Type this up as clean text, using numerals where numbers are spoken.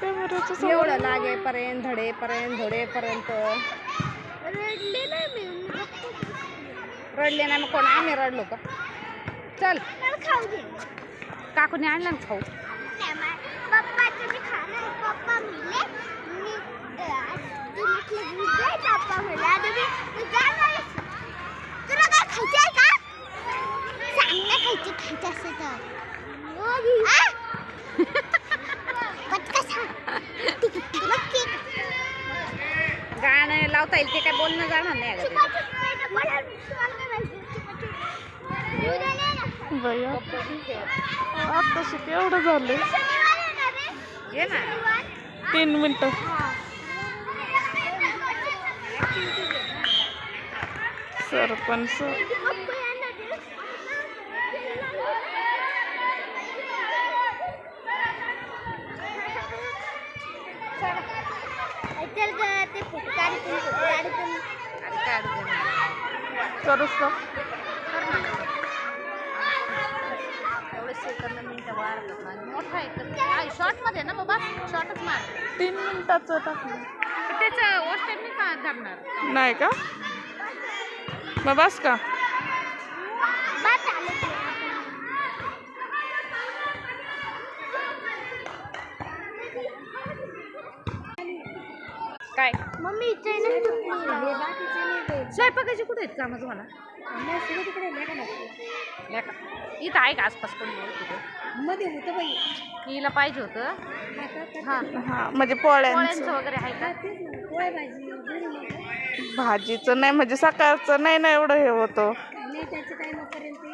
कॅमेराच्या समोर एवढं लागेपर्यंत धडेपर्यंत रडले नाही मी रडले नाही मग कोण आम्ही रडलो का? चल खाऊ दे काकूने आणलं ना खाऊ. पप्पा तुम्ही खाणार पप्पा मिले मी तुम्ही पप्पा मिला तुम्ही तुला काय खायचंय का सांग ना खायचं असं तर गाणं लावता येईल ते काय बोलणं जाणार नाही अगं भैया आत्ताशी एवढं झालंय. ये ना 3 मिनिटं. सरपंच करूच का? एवढे सेकंद मिनिटं मोठा आहे शॉर्ट मध्ये ना मग बस शॉर्टच मार. 3 मिनिटाचं टाकलं त्याचं वॉस्टर मी का धरणार नाही का? मग बस का? काय मम्मी स्वयंपाकाची कुठे आहेत कामं तुम्हाला? इथं आहे का आसपास कोणी मध्ये होतं बाई हिला पाहिजे होतं. हां हा म्हणजे पोळ्यांचं पोळ्यांचं वगैरे आहे का? भाजीचं नाही म्हणजे सकाळचं नाही ना एवढं हे होतं. त्याच्या टायमापर्यंत